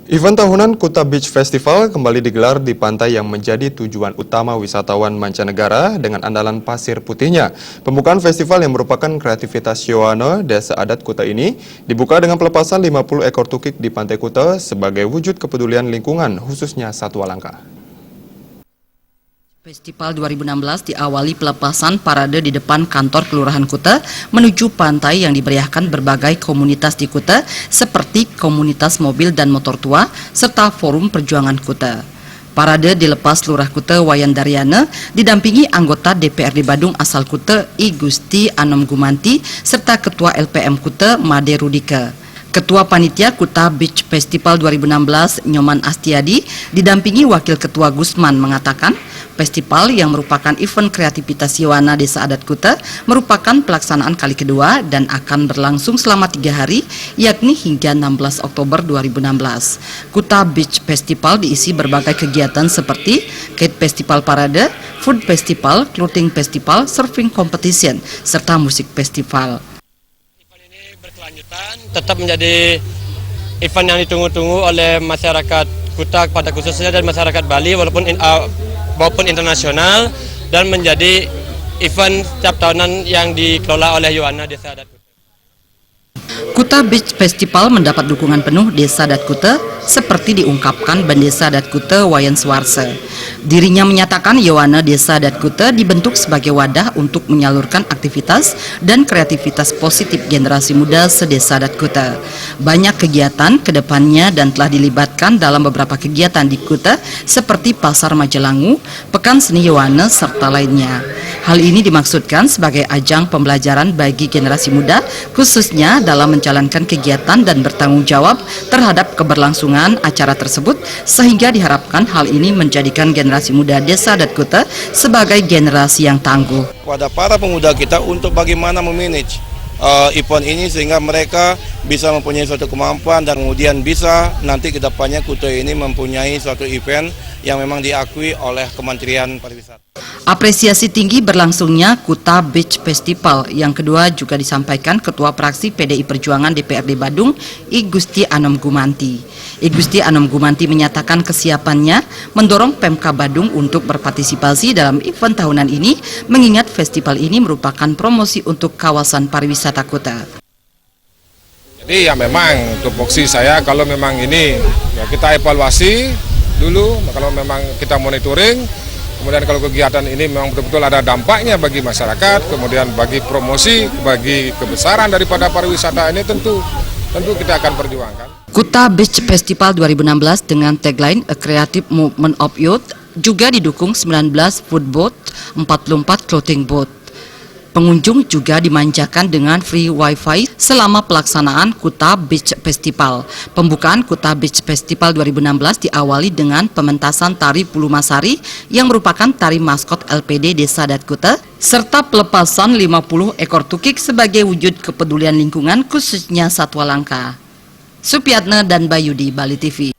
Event tahunan Kuta Beach Festival kembali digelar di pantai yang menjadi tujuan utama wisatawan mancanegara dengan andalan pasir putihnya. Pembukaan festival yang merupakan kreativitas Yowana Desa Adat Kuta ini dibuka dengan pelepasan 50 ekor tukik di Pantai Kuta sebagai wujud kepedulian lingkungan khususnya satwa langka. Festival 2016 diawali pelepasan parade di depan kantor Kelurahan Kuta menuju pantai yang diberiakan berbagai komunitas di Kuta seperti komunitas mobil dan motor tua serta Forum Perjuangan Kuta. Parade dilepas Lurah Kuta Wayan Daryana didampingi anggota DPRD Badung asal Kuta I Gusti Anom Gumanti serta Ketua LPM Kuta Made Rudika. Ketua Panitia Kuta Beach Festival 2016 Nyoman Astiadi didampingi Wakil Ketua Gusman mengatakan festival yang merupakan event kreativitas Yowana Desa Adat Kuta merupakan pelaksanaan kali kedua dan akan berlangsung selama 3 hari yakni hingga 16 Oktober 2016. Kuta Beach Festival diisi berbagai kegiatan seperti Kite Festival Parade, Food Festival, Clothing Festival, Surfing Competition, serta Musik Festival. Berkelanjutan tetap menjadi event yang ditunggu-tunggu oleh masyarakat Kuta pada khususnya dan masyarakat Bali walaupun internasional dan menjadi event setiap tahunan yang dikelola oleh Yowana Desa Adat Kuta. Kuta Beach Festival mendapat dukungan penuh Desa Adat Kuta seperti diungkapkan Bandesa Adat Kuta Wayan Swarse. Dirinya menyatakan Yowana Desa Adat Kuta dibentuk sebagai wadah untuk menyalurkan aktivitas dan kreativitas positif generasi muda se-Desa Adat Kuta. Banyak kegiatan kedepannya dan telah dilibatkan dalam beberapa kegiatan di Kuta seperti Pasar Majelangu, Pekan Seni Yowana, serta lainnya. Hal ini dimaksudkan sebagai ajang pembelajaran bagi generasi muda khususnya dalam menjalankan kegiatan dan bertanggung jawab terhadap keberlangsungan acara tersebut sehingga diharapkan hal ini menjadikan generasi muda Desa Adat Kuta sebagai generasi yang tangguh. Pada para pemuda kita untuk bagaimana memanage event ini sehingga mereka bisa mempunyai suatu kemampuan dan kemudian bisa nanti kedepannya Kuta ini mempunyai suatu event yang memang diakui oleh Kementerian Pariwisata. Apresiasi tinggi berlangsungnya Kuta Beach Festival yang kedua juga disampaikan Ketua Praksi PDI Perjuangan DPRD Badung I Gusti Anom Gumanti. I Gusti Anom Gumanti menyatakan kesiapannya mendorong Pemka Badung untuk berpartisipasi dalam event tahunan ini mengingat festival ini merupakan promosi untuk kawasan pariwisata Kuta. Jadi ya memang tupoksi saya kalau memang ini ya kita evaluasi dulu, kalau memang kita monitoring, kemudian kalau kegiatan ini memang betul-betul ada dampaknya bagi masyarakat, kemudian bagi promosi, bagi kebesaran daripada pariwisata ini tentu kita akan perjuangkan. Kuta Beach Festival 2016 dengan tagline A Creative Movement of Youth juga didukung 19 food boat, 44 clothing boat. Pengunjung juga dimanjakan dengan free wifi selama pelaksanaan Kuta Beach Festival. Pembukaan Kuta Beach Festival 2016 diawali dengan pementasan tari Pulumasari yang merupakan tari maskot LPD Desa Adat Kuta, serta pelepasan 50 ekor tukik sebagai wujud kepedulian lingkungan khususnya satwa langka. Supiatna dan Bayudi, Bali TV.